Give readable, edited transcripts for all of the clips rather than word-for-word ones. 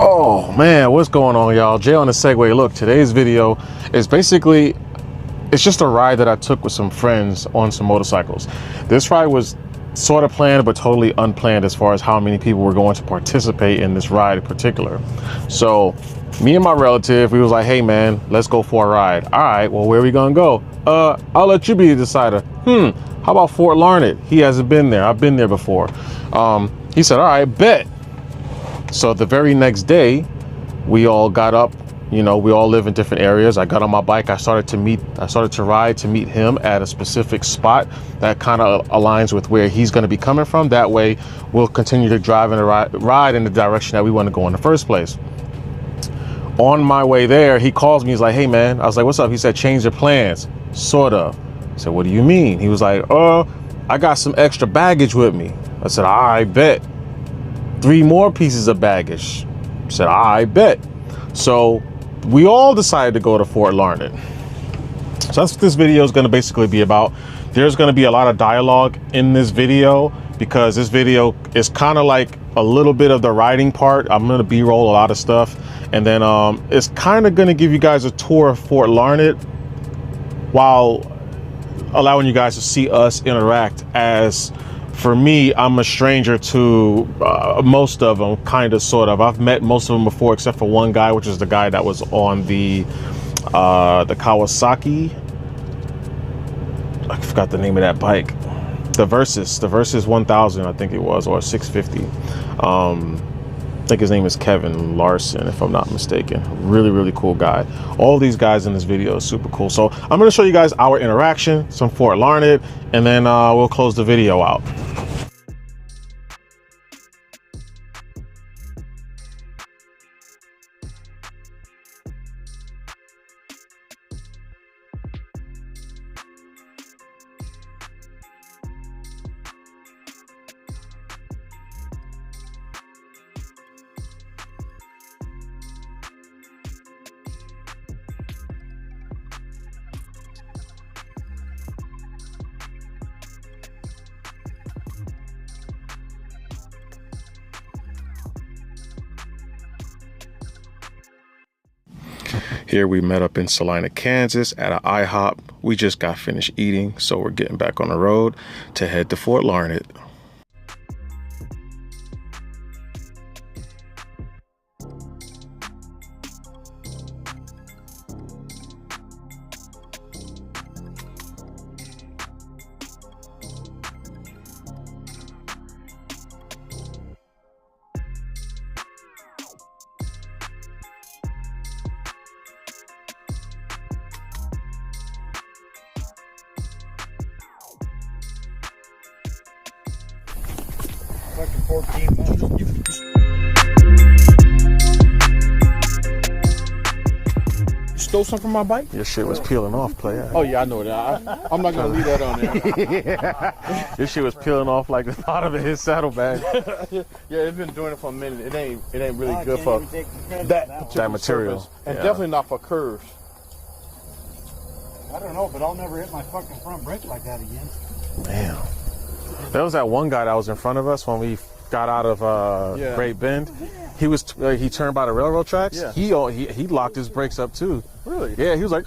Oh man, what's going on, y'all? Jay on the Segway. Look, today's video is basically, it's just a ride that I took with some friends on some motorcycles. This ride was sort of planned, but totally unplanned as far as how many people were going to participate in this ride in particular. So me and my relative, we was like, hey man, let's go for a ride. All right, well, where are we gonna go? I'll let you be the decider. How about Fort Larned? He hasn't been there. I've been there before. He said, all right, bet. So the very next day, we all got up. You know, we all live in different areas. I got on my bike. I started to ride to meet him at a specific spot that kind of aligns with where he's going to be coming from. That way, we'll continue to drive and ride in the direction that we want to go in the first place. On my way there, he calls me. He's like, hey man. I was like, what's up? He said, change your plans. Sort of. I said, what do you mean? He was like, I got some extra baggage with me. I said, I bet. 3 more pieces of baggage. I said, I bet. So we all decided to go to Fort Larned. So that's what this video is going to basically be about. There's going to be a lot of dialogue in this video because this video is kind of like a little bit of the riding part. I'm going to B-roll a lot of stuff. And then it's kind of going to give you guys a tour of Fort Larned while allowing you guys to see us interact. As for me, I'm a stranger to most of them, kind of, sort of. I've met most of them before, except for one guy, which is the guy that was on the Kawasaki. I forgot the name of that bike. The Versys 1000, I think it was, or 650. I think his name is Kevin Larson, if I'm not mistaken. Really cool guy. All these guys in this video is super cool. So I'm going to show you guys our interaction, some Fort Larned, and then we'll close the video out. Here we met up in Salina, Kansas at an IHOP. We just got finished eating, so we're getting back on the road to head to Fort Larned. Fucking 14 months. You stole something from my bike? Your shit was peeling off, player. Oh yeah, I know that. I'm not gonna leave that on there. Yeah. Your shit was peeling off like the bottom of his saddlebag. Yeah, it's been doing it for a minute. It ain't really good for that material. Surface, and definitely not for curves. I don't know, but I'll never hit my fucking front brake like that again. Damn. There was that one guy that was in front of us when we got out of Great Bend. He was he turned by the railroad tracks. Yeah. He locked his brakes up too. Really? Yeah, he was like,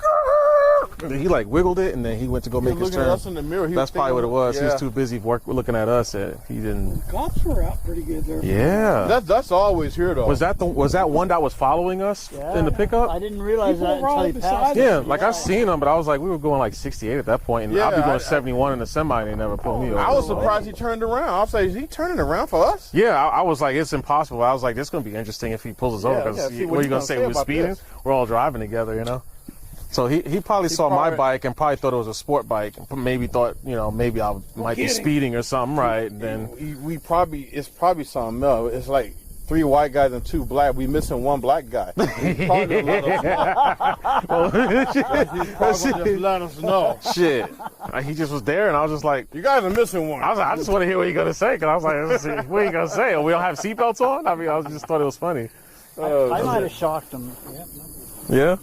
he like wiggled it, and then he went to go make his turn. At us in the mirror. That's probably what it was. Yeah. He was too busy looking at us. He didn't. Cops were out pretty good there. Yeah. That's always here though. Was that one that was following us in the pickup? I didn't realize that until he passed. Yeah, like I seen him, but I was like, we were going like 68 at that point, and I'll be going 71 in the semi, and they never pulled me over. I was surprised he turned around. I was like, is he turning around for us? Yeah, I was like, it's impossible. I was like, this is going to be interesting if he pulls us over, because what are you going to say? We were speeding? This? We're all driving together, you know? So he probably saw my bike and probably thought it was a sport bike. Maybe thought, you know, maybe I might be speeding or something, right? And then it's probably something else. It's like 3 white guys and 2 black. We missing 1 black guy. He probably let us know. He probably just let us know. Shit. He just was there, and I was just like, you guys are missing one. I was like, I just want to hear what you're going to say, because I was like, let's see, what are you going to say? We don't have seatbelts on? I mean, I just thought it was funny. I might have shocked him. Yeah?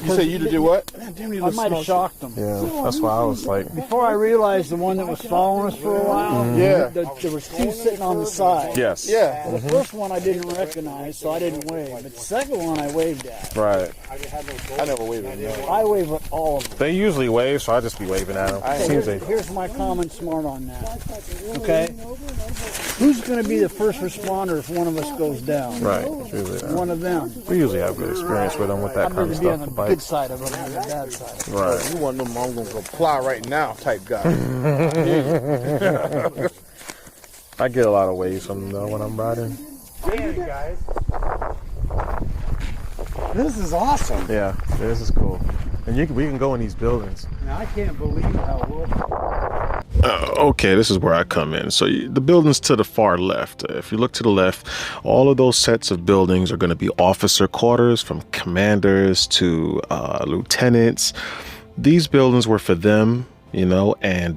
You said you did what? Man, damn, you I might have shocked them. Yeah, that's why I was like, Before I realized the one that was following us for a while, Yeah. there was two sitting on the side. yes. Yeah. The first one I didn't recognize, so I didn't wave. But the second one I waved at. Right. I never waved at them. I wave at all of them. They usually wave, so I just be waving at them. Here's my comment smart on that. Okay? Who's going to be the first responder if one of us goes down? Right. Usually, One of them. we usually have good experience with them with that I'm kind going of to be on stuff. the The good bikes. side of it than the bad side. Right. You want them, I'm going to go fly right now type guy. I get a lot of waves from them though when I'm riding. Hey, guys. This is awesome. Yeah, this is cool. And we can go in these buildings. Now, I can't believe how well. Okay, this is where I come in. So the buildings to the far left. If you look to the left, all of those sets of buildings are going to be officer quarters, from commanders to lieutenants. These buildings were for them, you know, and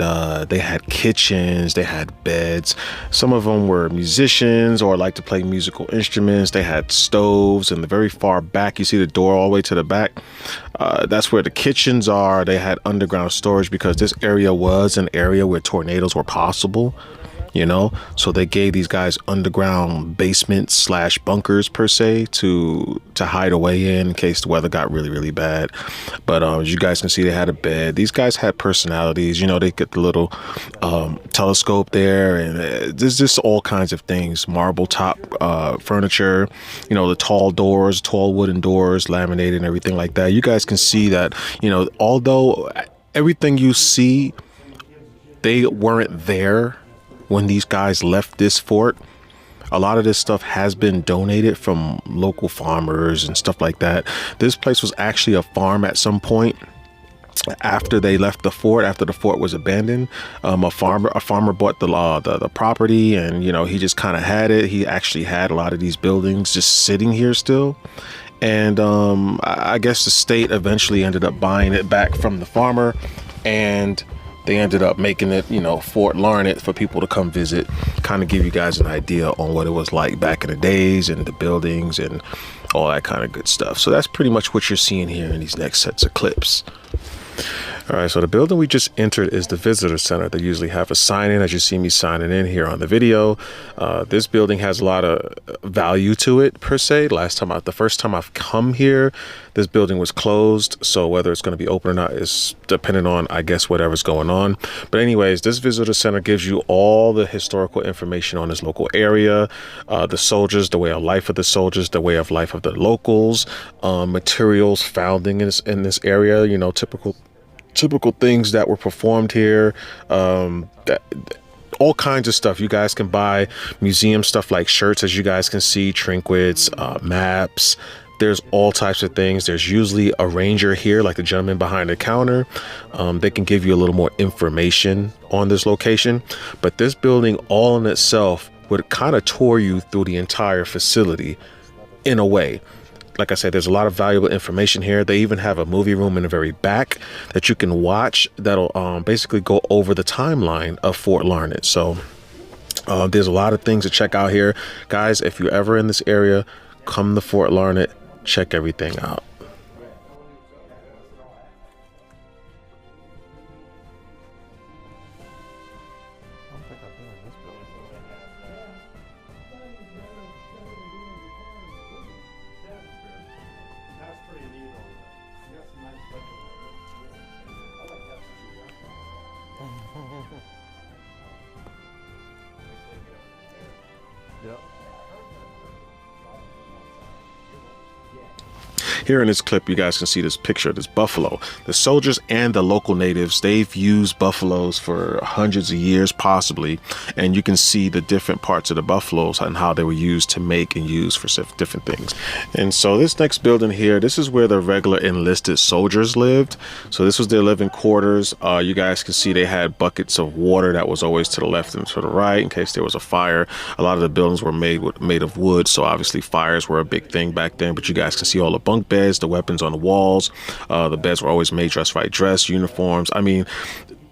they had kitchens, they had beds. Some of them were musicians or like to play musical instruments. They had stoves. In the very far back, you see the door all the way to the back. That's where the kitchens are. They had underground storage because this area was an area where tornadoes were possible, you know, so they gave these guys underground basements / bunkers per se to hide away in case the weather got really, really bad. But as you guys can see, they had a bed. These guys had personalities, you know. They get the little telescope there, and there's just all kinds of things. Marble top furniture, you know, the tall doors, tall wooden doors, laminated and everything like that. You guys can see that, you know, although everything you see, they weren't there when these guys left this fort. A lot of this stuff has been donated from local farmers and stuff like that. This place was actually a farm at some point after they left the fort, after the fort was abandoned. A farmer bought the property, and you know, he just kind of had it. He actually had a lot of these buildings just sitting here still. And I guess the state eventually ended up buying it back from the farmer, and they ended up making it, you know, Fort Larned for people to come visit, kind of give you guys an idea on what it was like back in the days and the buildings and all that kind of good stuff. So that's pretty much what you're seeing here in these next sets of clips. All right, so the building we just entered is the visitor center. They usually have a sign in, as you see me signing in here on the video. This building has a lot of value to it per se. The first time I've come here, this building was closed. So whether it's going to be open or not is dependent on, I guess, whatever's going on. But anyways, this visitor center gives you all the historical information on this local area, the soldiers, the way of life of the soldiers, the way of life of the locals, materials found in this area, you know, typical things that were performed here, all kinds of stuff. You guys can buy museum stuff like shirts, as you guys can see, trinkets, maps. There's all types of things. There's usually a ranger here, like the gentleman behind the counter. They can give you a little more information on this location. But this building all in itself would kind of tour you through the entire facility in a way. Like I said, there's a lot of valuable information here. They even have a movie room in the very back that you can watch that'll basically go over the timeline of Fort Larned. So there's a lot of things to check out here. Guys, if you're ever in this area, come to Fort Larned, check everything out. Here in this clip, you guys can see this picture of this buffalo. The soldiers and the local natives, they've used buffaloes for hundreds of years, possibly. And you can see the different parts of the buffaloes and how they were used to make and use for different things. And so this next building here, this is where the regular enlisted soldiers lived. So this was their living quarters. You guys can see they had buckets of water that was always to the left and to the right in case there was a fire. A lot of the buildings were made of wood, so obviously fires were a big thing back then. But you guys can see all the bunk beds, the weapons on the walls. The beds were always made just right, dress, uniforms. I mean,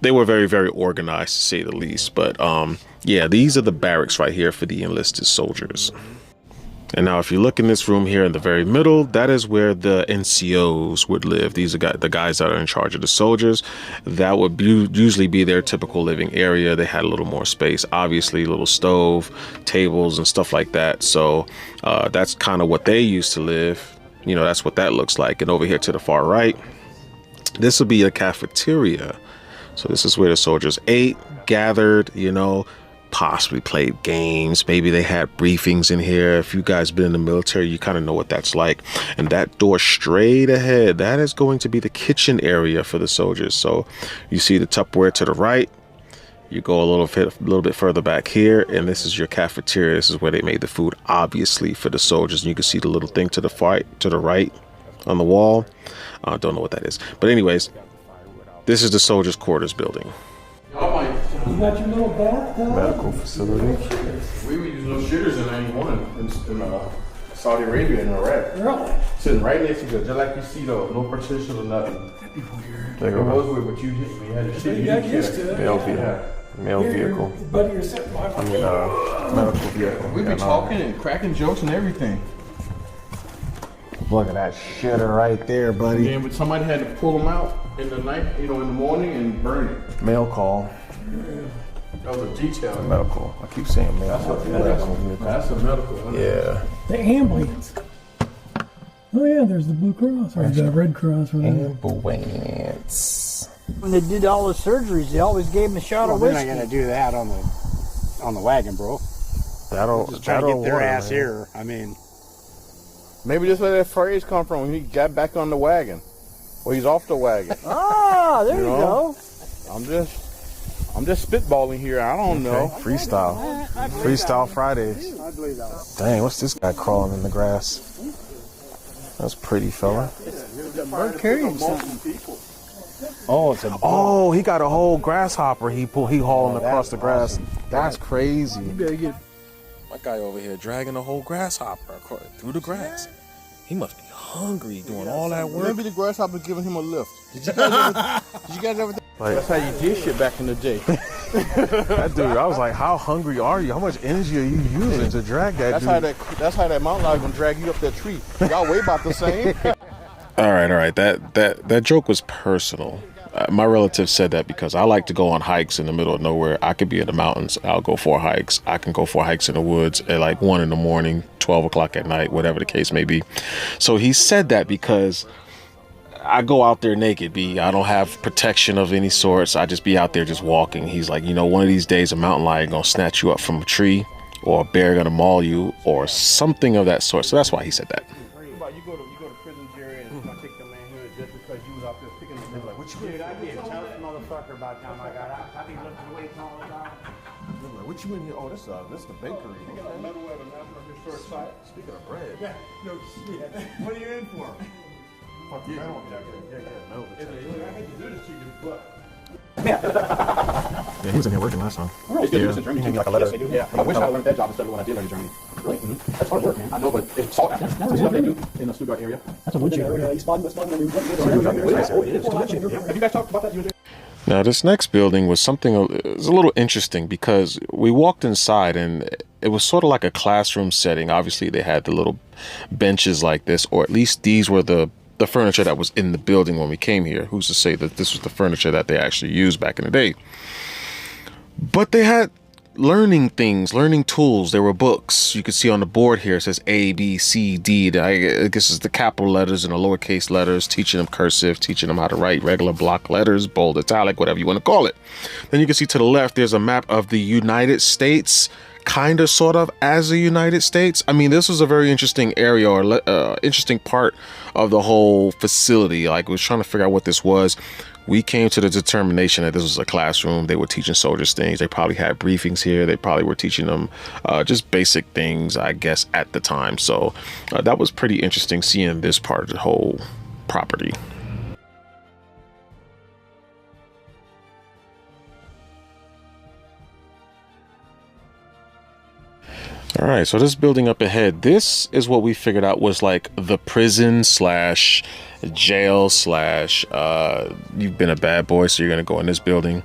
they were very, very organized, to say the least. But yeah, these are the barracks right here for the enlisted soldiers. And now if you look in this room here in the very middle, that is where the NCOs would live. These are the guys that are in charge of the soldiers. That would usually be their typical living area. They had a little more space, obviously, a little stove, tables and stuff like that. So that's kind of what they used to live. You know, that's what that looks like. And over here to the far right, this would be a cafeteria. So this is where the soldiers ate, gathered, you know, possibly played games. Maybe they had briefings in here. If you guys been in the military, you kind of know what that's like. And that door straight ahead, that is going to be the kitchen area for the soldiers. So you see the Tupperware to the right. You go a little bit further back here, and this is your cafeteria. This is where they made the food, obviously, for the soldiers. And you can see the little thing to the right on the wall. I don't know what that is, but anyways, this is the soldiers' quarters building. You got your little bathtub? Medical facility. We were using those shooters in 91 in Saudi Arabia and Iraq. Really? Sitting right next to each other, just like you see though, no partition or nothing. That'd be weird. It was weird, but you had to see. You got used to it. Male vehicle. But you're sitting by Medical vehicle. We be talking and cracking jokes and everything. Look at that shitter right there, buddy. And then somebody had to pull them out in the night, you know, in the morning and burn it. Mail call. That was a detail. Medical. I keep saying mail. That's a medical. Yeah. the ambulance. Oh yeah, there's the Blue Cross or the Red Cross. Ambulance. When they did all the surgeries, they always gave them a shot of They're whiskey. not gonna do that on the wagon, bro. That'll Just try to get their work, ass man. here. I mean, Maybe that's where that phrase come from when he got back on the wagon. Or he's off the wagon. Ah, there you know? go. I'm just spitballing here. I don't know. Freestyle. Freestyle Fridays. I believe that. Dang, what's this guy crawling in the grass? That's pretty, fella. Bird carrying something. Oh, it's a Oh, he got a whole grasshopper he hauling across the grass. That's crazy. You better get. My guy over here dragging a whole grasshopper through the grass. He must be hungry doing all that work. Maybe the grasshopper giving him a lift. Did you guys ever Like, that's how you did shit back in the day. that dude, I was like, how hungry are you? How much energy are you using to drag that dude? That's how that mountain lion gonna drag you up that tree. Y'all weigh about the same. All right. That joke was personal. My relative said that because I like to go on hikes in the middle of nowhere. I could be in the mountains. I'll go for hikes. I can go for hikes in the woods at like 1 a.m, 12 o'clock at night, whatever the case may be. So he said that because I go out there naked, B. I don't have protection of any sorts. I just be out there just walking. He's like, you know, one of these days a mountain lion gonna snatch you up from a tree, or a bear gonna maul you, or something of that sort. So that's why he said that. You go to prison, Jerry, and gonna take the manhood just because you was out there picking the like, what you dude, I'd be a tough motherfucker about time I got out. I'd be lifting weights all the time. What you in here? Oh, this is the bakery. Medal at a National Historic Site. Speaking of bread. Yeah, no shit. What are you in for? Yeah, he was in here working last time. It's good in Germany. He gave me like a letter. Yeah, I wish I learned that job instead of when I did learn in Germany. Really? That's hard work, man. I know, but it's salt. That's what they do in the Stuttgart area. That's a wood chipper. Oh, it is. Have you guys talked about that? You and Jerry? Now, this next building was something, it was a little interesting because we walked inside and it was sort of like a classroom setting. Obviously, they had the little benches like this, or at least these were the furniture that was in the building when we came here. Who's to say that this was the furniture that they actually used back in the day? But they had learning things, learning tools. There were books. You can see on the board here, it says A, B, C, D. I guess it's the capital letters and the lowercase letters, teaching them cursive, teaching them how to write regular block letters, bold, italic, whatever you want to call it. Then you can see to the left, there's a map of the United States, kind of, sort of, as the United States. I mean, this was a very interesting area, or interesting part of the whole facility. Like, we was trying to figure out what this was. We came to the determination that this was a classroom. They were teaching soldiers things. They probably had briefings here. They probably were teaching them just basic things, I guess, at the time. So that was pretty interesting seeing this part of the whole property. All right, so this building up ahead, this is what we figured out was like the prison slash jail slash you've been a bad boy, so you're gonna go in this building.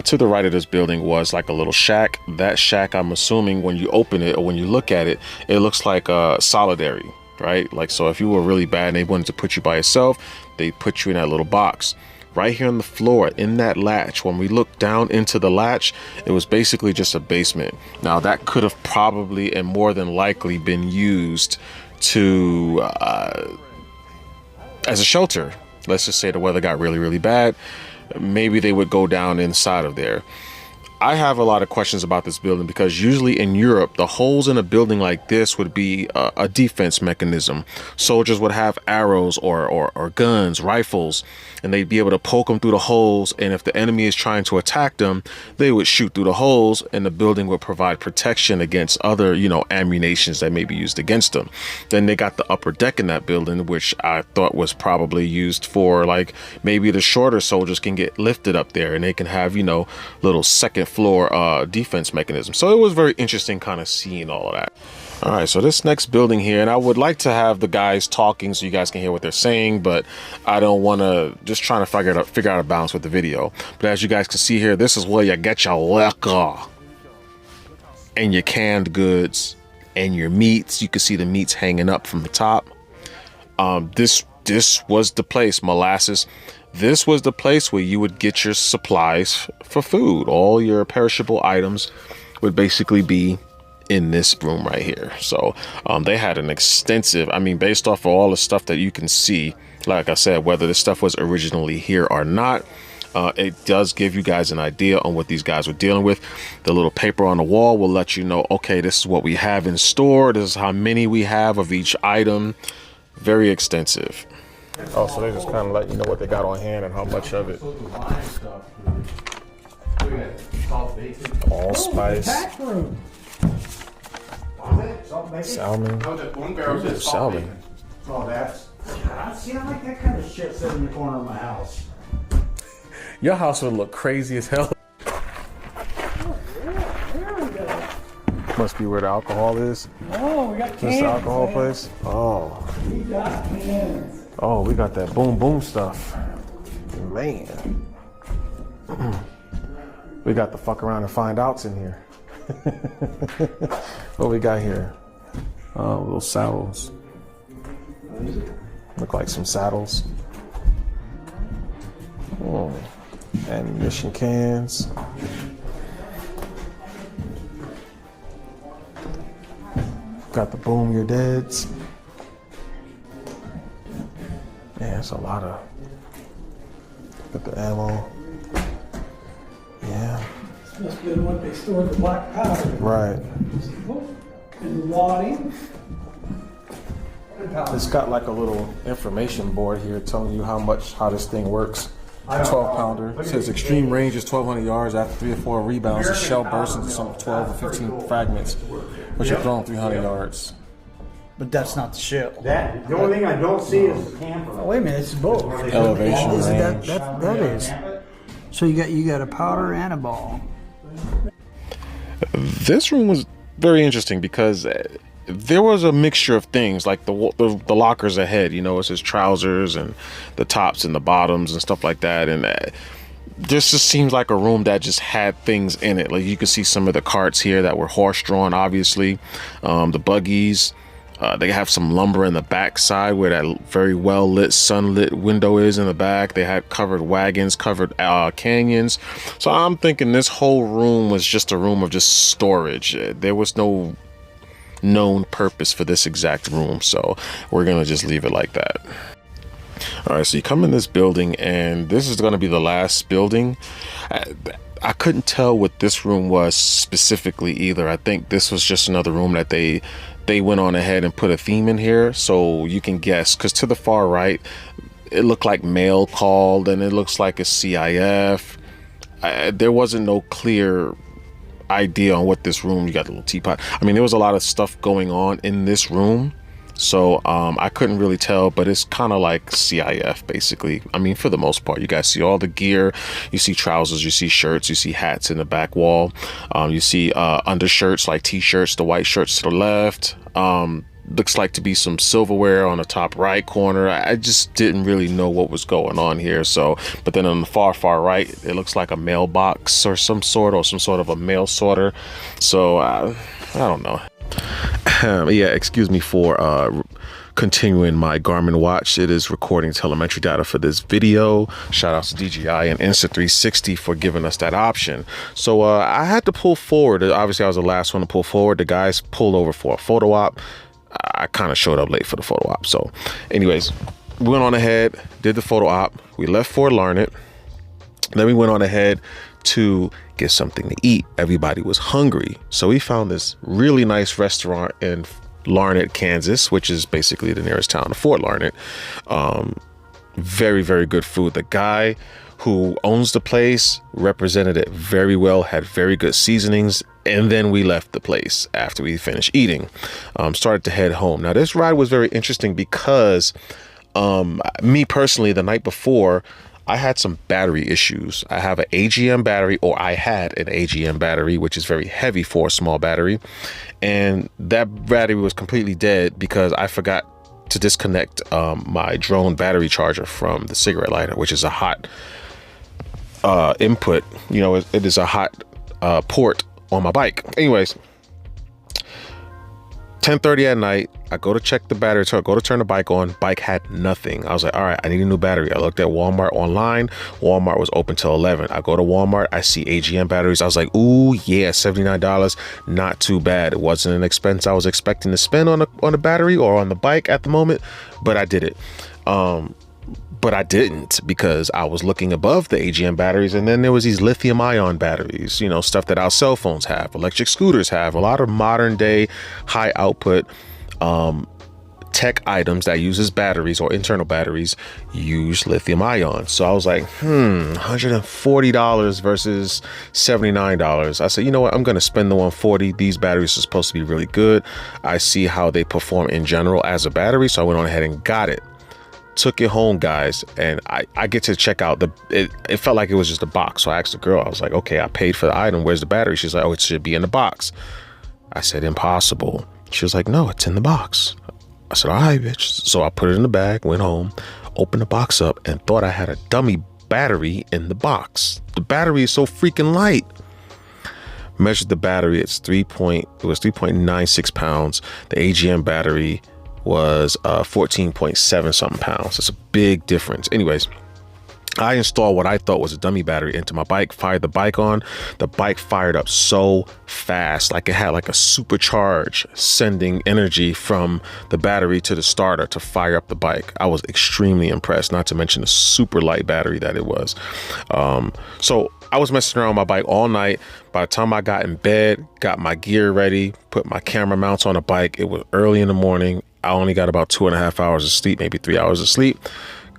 To the right of this building was like a little shack. That shack, I'm assuming when you open it or when you look at it, it looks like solitary, right? Like, so if you were really bad and they wanted to put you by yourself, they put you in that little box. Right here on the floor in that latch, when we looked down into the latch, it was basically just a basement. Now that could have probably and more than likely been used to as a shelter. Let's just say the weather got really, really bad. Maybe they would go down inside of there. I have a lot of questions about this building because usually in Europe, the holes in a building like this would be a defense mechanism. Soldiers would have arrows or guns, rifles, and they'd be able to poke them through the holes. And if the enemy is trying to attack them, they would shoot through the holes and the building would provide protection against other, you know, ammunitions that may be used against them. Then they got the upper deck in that building, which I thought was probably used for like maybe the shorter soldiers can get lifted up there and they can have, you know, little second floor defense mechanism. So it was very interesting kind of seeing all of that. All right, so this next building here, and I would like to have the guys talking so you guys can hear what they're saying, but I don't want to, just trying to figure out a balance with the video. But as you guys can see here, this is where you get your liquor and your canned goods and your meats. You can see the meats hanging up from the top. This was the place, molasses. This was the place where you would get your supplies for food. All your perishable items would basically be in this room right here. So they had an extensive, I mean, based off of all the stuff that you can see, like I said, whether this stuff was originally here or not, it does give you guys an idea on what these guys were dealing with. The little paper on the wall will let you know, okay, this is what we have in store. This is how many we have of each item. Very extensive. Oh, so they just kind of let you know what they got on hand and how much of it. Allspice. Salmon. Salmon. Oh, that's. See, I like that kind of shit sitting in the corner of my house. Your house would look crazy as hell. Must be where the alcohol is. Oh, we got cans. This the alcohol place? Oh. We got cans. Oh, we got that boom boom stuff. Man. We got the fuck around and find outs in here. What we got here? Oh, little saddles. Look like some saddles. Oh, ammunition cans. Got the boom your deads. Man, that's a lot of. Got the ammo. Yeah. This must have been what they stored the black powder. Right. And wadding. It's got like a little information board here telling you how this thing works. 12 pounder. It says extreme range is 1,200 yards. After 3 or 4 rebounds, the shell bursts into some 12 or 15 fragments, which are thrown 300 yards. But that's not the shell. That, the only thing I don't see is the camper. Oh, wait a minute, it's both. Elevation Is it range. that is. So you got a powder and a ball. This room was very interesting because there was a mixture of things, like the lockers ahead. You know, it says trousers and the tops and the bottoms and stuff like that. And this just seems like a room that just had things in it. Like you could see some of the carts here that were horse-drawn, obviously. The buggies. They have some lumber in the back side where that very well lit, sunlit window is in the back. They had covered wagons, covered canyons. So I'm thinking this whole room was just a room of just storage. There was no known purpose for this exact room. So we're going to just leave it like that. All right, so you come in this building and this is going to be the last building. I couldn't tell what this room was specifically either. I think this was just another room that they went on ahead and put a theme in here, so you can guess, because to the far right it looked like mail called and it looks like a CIF. There wasn't no clear idea on what this room. You got the little teapot. I mean, there was a lot of stuff going on in this room. So I couldn't really tell, but it's kind of like CIF basically. I mean, for the most part, you guys see all the gear. You see trousers, you see shirts, you see hats in the back wall. You see undershirts like t-shirts, the white shirts to the left. Looks like to be some silverware on the top right corner. I just didn't really know what was going on here. So, but then on the far right, it looks like a mailbox or some sort of a mail sorter. So I don't know. Yeah, excuse me for continuing my Garmin watch. It is recording telemetry data for this video. Shout out to DJI and Insta360 for giving us that option. So I had to pull forward. Obviously I was the last one to pull forward. The guys pulled over for a photo op. I kind of showed up late for the photo op. So anyways, we went on ahead, did the photo op. We left for Larned. Then we went on ahead to get something to eat. Everybody was hungry. So we found this really nice restaurant in Larned, Kansas, which is basically the nearest town to Fort Larned. Very, very good food. The guy who owns the place represented it very well, had very good seasonings. And then we left the place after we finished eating. Started to head home. Now this ride was very interesting because me personally, the night before, I had some battery issues. I have an AGM battery, or I had an AGM battery, which is very heavy for a small battery. And that battery was completely dead because I forgot to disconnect my drone battery charger from the cigarette lighter, which is a hot input. You know, it is a hot port on my bike. Anyways, 10:30 at night, I go to check the battery, so I go to turn the bike on. Bike had nothing. I was like, all right, I need a new battery. I looked at Walmart online. Walmart was open till 11. I go to Walmart, I see AGM batteries. I was like, ooh, yeah, $79. Not too bad. It wasn't an expense I was expecting to spend on the battery or on the bike at the moment, but I did it. But I didn't, because I was looking above the AGM batteries, and then there was these lithium ion batteries, you know, stuff that our cell phones have, electric scooters have. A lot of modern day high output tech items that uses batteries or internal batteries use lithium ion. So I was like, $140 versus $79. I said, you know what, I'm going to spend the $140. These batteries are supposed to be really good. I see how they perform in general as a battery. So I went on ahead and got it. Took it home, guys, and I get to check out it felt like it was just a box. So I asked the girl, I was like, okay, I paid for the item, where's the battery? She's like, oh, it should be in the box. I said, impossible. She was like, no, it's in the box. I said, all right, bitch. So I put it in the bag, went home, opened the box up, and thought I had a dummy battery in the box. The battery is so freaking light. Measured the battery, it was 3.96 pounds. The AGM battery was 14.7 something pounds. That's a big difference. Anyways, I installed what I thought was a dummy battery into my bike, fired the bike on. The bike fired up so fast, like it had like a supercharge sending energy from the battery to the starter to fire up the bike. I was extremely impressed, not to mention the super light battery that it was. So I was messing around with my bike all night. By the time I got in bed, got my gear ready, put my camera mounts on the bike, it was early in the morning. I only got about 2.5 hours of sleep, maybe 3 hours of sleep.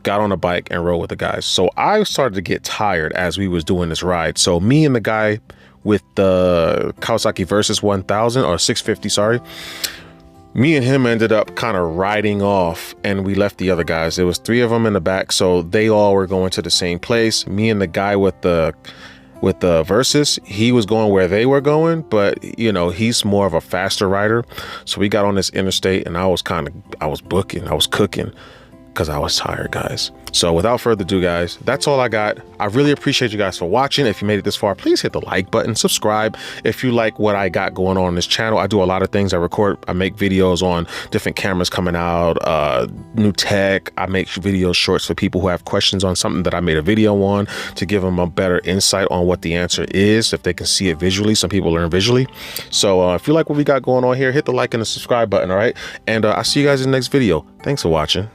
Got on a bike and rode with the guys. So I started to get tired as we was doing this ride. So me and the guy with the Kawasaki Versys 1000 or 650, sorry, me and him ended up kind of riding off, and we left the other guys. There was 3 of them in the back, so they all were going to the same place. Me and the guy with the Versys, he was going where they were going, but you know, he's more of a faster rider. So we got on this interstate, and I was cooking because I was tired, guys. So without further ado, guys, that's all I got. I really appreciate you guys for watching. If you made it this far, please hit the like button, subscribe. If you like what I got going on this channel, I do a lot of things. I make videos on different cameras coming out, new tech. I make video shorts for people who have questions on something that I made a video on, to give them a better insight on what the answer is, if they can see it visually. Some people learn visually. So if you like what we got going on here, hit the like and the subscribe button, all right? And I'll see you guys in the next video. Thanks for watching.